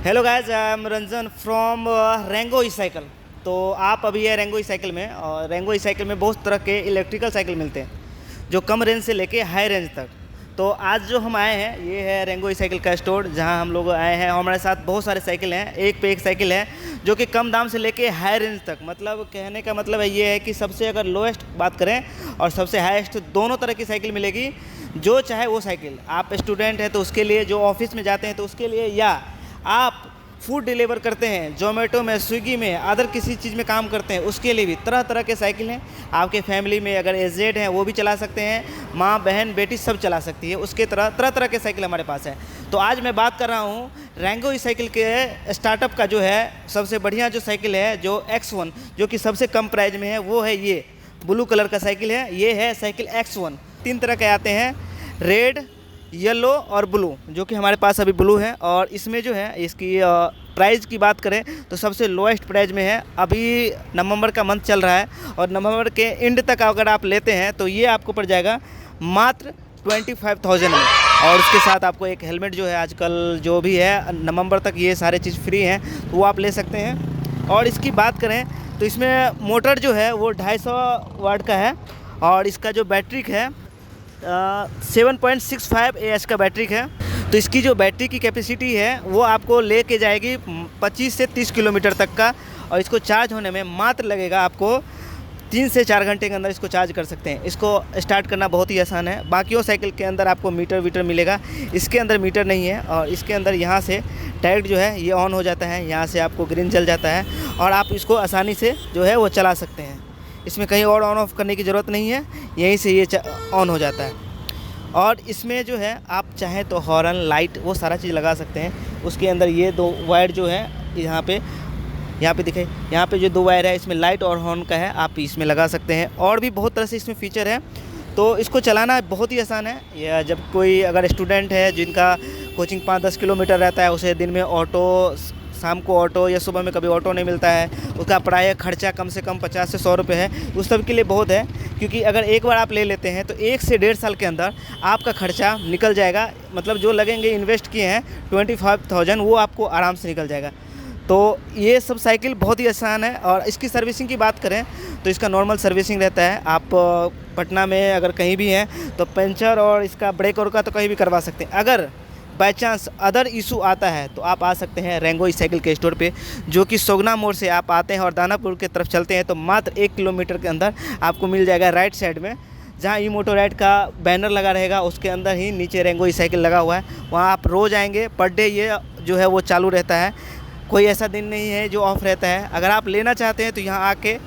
Hello guys, I am Ranjan from Rengo e cycle. तो आप अभी है रेंगो ई साइकिल में, और रेंगो ई साइकिल में बहुत तरह के इलेक्ट्रिकल साइकिल मिलते हैं जो कम रेंज से लेके हाई रेंज तक। तो आज जो हम आए हैं ये है रेंगो ई साइकिल का स्टोर, जहां हम लोग आए हैं। हमारे साथ बहुत सारे साइकिल हैं, एक पे एक साइकिल है जो कि कम दाम से लेके हाई रेंज तक। मतलब कहने का मतलब है ये है कि सबसे अगर लोएस्ट बात करें और सबसे हाईएस्ट, दोनों तरह की साइकिल मिलेगी। जो चाहे वो साइकिल, आप स्टूडेंट हैं तो उसके लिए, जो ऑफिस में जाते हैं तो उसके लिए, या आप फूड डिलीवर करते हैं जोमेटो में, स्विगी में, अदर किसी चीज़ में काम करते हैं उसके लिए भी तरह तरह के साइकिल हैं। आपके फैमिली में अगर एजेड हैं वो भी चला सकते हैं, माँ बहन बेटी सब चला सकती है, उसके तरह तरह के साइकिल हमारे पास है। तो आज मैं बात कर रहा हूँ रेंगो ई साइकिल के स्टार्टअप का, जो है सबसे बढ़िया जो साइकिल है, जो X1, जो कि सबसे कम प्राइस में है, वो है ये ब्लू कलर का साइकिल है। ये है साइकिल X1। 3 तरह के आते हैं, रेड, येलो और ब्लू, जो कि हमारे पास अभी ब्लू है। और इसमें जो है इसकी प्राइस की बात करें तो सबसे लोएस्ट प्राइस में है। अभी नवंबर का मंथ चल रहा है और नवंबर के एंड तक अगर आप लेते हैं तो ये आपको पड़ जाएगा मात्र 25,000 में। और उसके साथ आपको एक हेलमेट, जो है आजकल जो भी है नवंबर तक ये सारे चीज़ फ्री हैं, तो वो आप ले सकते हैं। और इसकी बात करें तो इसमें मोटर जो है वो 250 वाट का है, और इसका जो बैटरी है 7.65 AH का बैटरी है। तो इसकी जो बैटरी की कैपेसिटी है वो आपको ले के जाएगी 25 से 30 किलोमीटर तक का। और इसको चार्ज होने में मात्र लगेगा आपको 3 से 4 घंटे के अंदर इसको चार्ज कर सकते हैं। इसको स्टार्ट करना बहुत ही आसान है। बाकियों साइकिल के अंदर आपको मीटर वीटर मिलेगा, इसके अंदर मीटर नहीं है। और इसके अंदर यहाँ से डायरेक्ट जो है ये ऑन हो जाता है, यहाँ से आपको ग्रीन जल जाता है और आप इसको आसानी से जो है वो चला सकते हैं। इसमें कहीं और ऑन ऑफ करने की ज़रूरत नहीं है, यहीं से ये ऑन हो जाता है। और इसमें जो है आप चाहें तो हॉर्न, लाइट, वो सारा चीज़ लगा सकते हैं। उसके अंदर ये 2 वायर जो है यहाँ पे दिखे, यहाँ पे जो 2 वायर है इसमें लाइट और हॉर्न का है, आप इसमें लगा सकते हैं। और भी बहुत तरह से इसमें फ़ीचर है। तो इसको चलाना बहुत ही आसान है। या जब कोई अगर स्टूडेंट है जिनका कोचिंग 5-10 किलोमीटर रहता है, उसे दिन में ऑटो, शाम को ऑटो, या सुबह में कभी ऑटो नहीं मिलता है, उसका पढ़ाई खर्चा कम से कम 50 से 100 रुपये है, उस सब के लिए बहुत है। क्योंकि अगर एक बार आप ले लेते हैं तो 1 से 1.5 साल के अंदर आपका खर्चा निकल जाएगा। मतलब जो लगेंगे, इन्वेस्ट किए हैं 25,000, वो आपको आराम से निकल जाएगा। तो ये सब साइकिल बहुत ही आसान है। और इसकी सर्विसिंग की बात करें तो इसका नॉर्मल सर्विसिंग रहता है। आप पटना में अगर कहीं भी हैं तो पंचर और इसका ब्रेक और का तो कहीं भी करवा सकते हैं। अगर बाई चांस अदर इशू आता है तो आप आ सकते हैं रेंगो ई साइकिल के स्टोर पे, जो कि सोगना मोड़ से आप आते हैं और दानापुर की तरफ चलते हैं तो मात्र 1 किलोमीटर के अंदर आपको मिल जाएगा, राइट साइड में, जहाँ ई मोटो राइड का बैनर लगा रहेगा उसके अंदर ही नीचे रेंगो ई साइकिल लगा हुआ है। वहाँ आप रोज़ आएंगे, पर डे ये जो है वो चालू रहता है, कोई ऐसा दिन नहीं है जो ऑफ रहता है। अगर आप लेना चाहते हैं तो यहाँ आके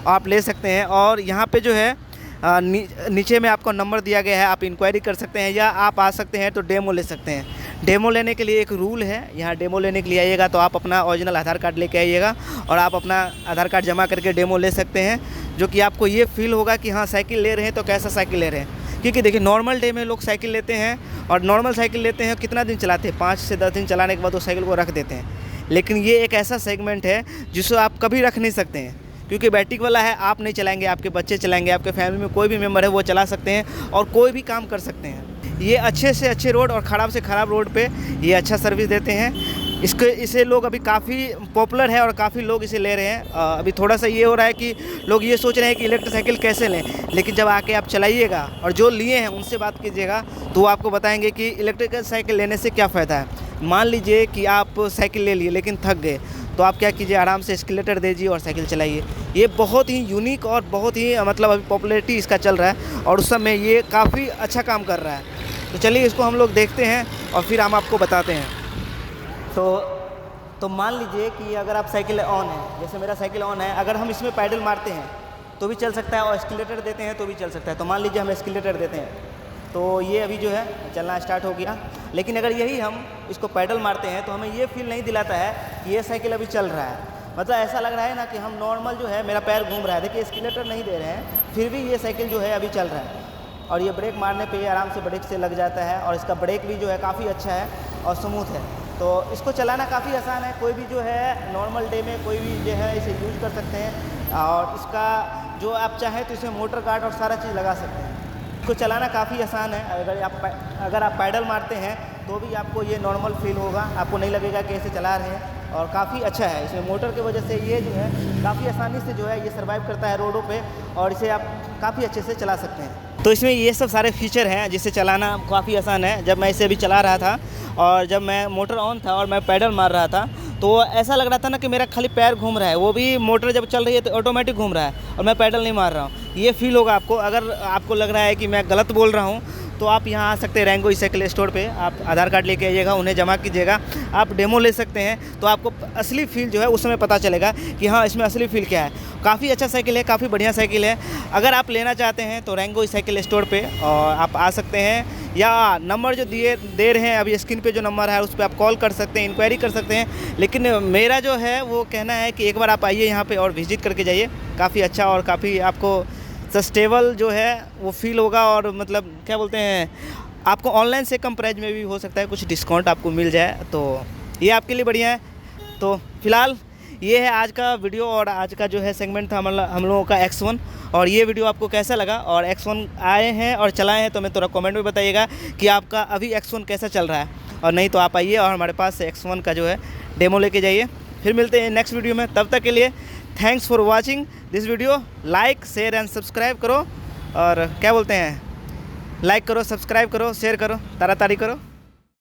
आप ले सकते हैं। और यहाँ पे जो है नीचे में आपको नंबर दिया गया है, आप इंक्वायरी कर सकते हैं, या आप आ सकते हैं तो डेमो ले सकते हैं। डेमो लेने के लिए एक रूल है, यहाँ डेमो लेने के लिए आइएगा तो आप अपना ओरिजिनल आधार कार्ड लेके आइएगा और आप अपना आधार कार्ड जमा करके डेमो ले सकते हैं, जो कि आपको ये फील होगा कि हाँ साइकिल ले रहे हैं तो कैसा साइकिल ले रहे हैं। क्योंकि देखिए, नॉर्मल डे में लोग साइकिल लेते हैं और नॉर्मल साइकिल लेते हैं, कितना दिन चलाते हैं, 5 से 10 दिन चलाने के बाद वो साइकिल को रख देते हैं। लेकिन ये एक ऐसा सेगमेंट है जिसको आप कभी रख नहीं सकते हैं, क्योंकि बैटरी वाला है। आप नहीं चलाएंगे, आपके बच्चे चलाएंगे, आपके फैमिली में कोई भी मेम्बर है वो चला सकते हैं और कोई भी काम कर सकते हैं। ये अच्छे से अच्छे रोड और ख़राब से ख़राब रोड पे ये अच्छा सर्विस देते हैं। इसे लोग अभी काफ़ी पॉपुलर है और काफ़ी लोग इसे ले रहे हैं। अभी थोड़ा सा ये हो रहा है कि लोग ये सोच रहे हैं कि इलेक्ट्रिक साइकिल कैसे लें, लेकिन जब आके आप चलाइएगा और जो लिए हैं उनसे बात कीजिएगा तो वो आपको बताएंगे कि इलेक्ट्रिकल साइकिल लेने से क्या फ़ायदा है। मान लीजिए कि आप साइकिल ले लिए लेकिन थक गए, तो आप क्या कीजिए, आराम से एस्केलेटर दीजिए और साइकिल चलाइए। ये बहुत ही यूनिक और बहुत ही मतलब अभी पॉपुलैरिटी इसका चल रहा है और उस समय ये काफ़ी अच्छा काम कर रहा है। तो चलिए इसको हम लोग देखते हैं और फिर हम आपको बताते हैं। तो मान लीजिए कि अगर आप साइकिल ऑन है, जैसे मेरा साइकिल ऑन है, अगर हम इसमें पैडल मारते हैं तो भी चल सकता है और एस्केलेटर देते हैं तो भी चल सकता है। तो मान लीजिए हम एस्केलेटर देते हैं तो ये अभी जो है चलना स्टार्ट हो गया। लेकिन अगर यही हम इसको पैडल मारते हैं तो हमें ये फील नहीं दिलाता है कि ये साइकिल अभी चल रहा है। मतलब ऐसा लग रहा है ना कि हम नॉर्मल जो है, मेरा पैर घूम रहा है। देखिए, एस्केलेटर नहीं दे रहे हैं, फिर भी ये साइकिल जो है अभी चल रहा है। और ये ब्रेक मारने पे ये आराम से ब्रेक से लग जाता है और इसका ब्रेक भी जो है काफ़ी अच्छा है और स्मूथ है। तो इसको चलाना काफ़ी आसान है। कोई भी जो है नॉर्मल डे में कोई भी जो है इसे यूज़ कर सकते हैं। और इसका जो आप चाहें तो इसमें मोटर गार्ड और सारा चीज़ लगा सकते हैं। इसको चलाना काफ़ी आसान है। अगर आप पैडल मारते हैं तो भी आपको ये नॉर्मल फील होगा, आपको नहीं लगेगा कि ऐसे चला रहे हैं। और काफ़ी अच्छा है, इसमें मोटर की वजह से ये जो है काफ़ी आसानी से जो है ये सर्वाइव करता है रोडों पे, और इसे आप काफ़ी अच्छे से चला सकते हैं। तो इसमें ये सब सारे फीचर हैं जिससे चलाना काफ़ी आसान है। जब मैं इसे अभी चला रहा था और जब मैं मोटर ऑन था और मैं पैडल मार रहा था तो ऐसा लग रहा था ना कि मेरा खाली पैर घूम रहा है, वो भी मोटर जब चल रही है तो ऑटोमेटिक घूम रहा है और मैं पैडल नहीं मार रहा हूँ। ये फील होगा आपको। अगर आपको लग रहा है कि मैं गलत बोल रहा हूँ तो आप यहाँ आ सकते हैं रैंगो साइकिल स्टोर पे। आप आधार कार्ड लेके आइएगा, उन्हें जमा कीजिएगा, आप डेमो ले सकते हैं, तो आपको असली फील जो है उस समय पता चलेगा कि हाँ इसमें असली फील क्या है। काफ़ी अच्छा साइकिल है, काफ़ी बढ़िया साइकिल है। अगर आप लेना चाहते हैं तो रैंगो साइकिल स्टोर पे और आप आ सकते हैं, या नंबर जो दे रहे हैं अभी स्क्रीन पे जो नंबर है उस पर आप कॉल कर सकते हैं, इंक्वायरी कर सकते हैं। लेकिन मेरा जो है वो कहना है कि एक बार आप आइए यहाँ पे और विजिट करके जाइए। काफ़ी अच्छा और काफ़ी आपको सस्टेबल जो है वो फील होगा। और मतलब क्या बोलते हैं, आपको ऑनलाइन से कम प्राइस में भी हो सकता है कुछ डिस्काउंट आपको मिल जाए, तो ये आपके लिए बढ़िया है। तो फिलहाल ये है आज का वीडियो और आज का जो है सेगमेंट था हम लोगों का X1। और ये वीडियो आपको कैसा लगा, और X1 आए हैं और चलाए हैं तो मैं थोड़ा कमेंट में बताइएगा कि आपका अभी X1 कैसा चल रहा है। और नहीं तो आप आइए और हमारे पास से X1 का जो है डेमो लेके जाइए। फिर मिलते हैं नेक्स्ट वीडियो में, तब तक के लिए thanks for watching this video. Like share and subscribe करो, और क्या बोलते हैं, लाइक करो, सब्सक्राइब करो, शेयर करो, तारातारी करो।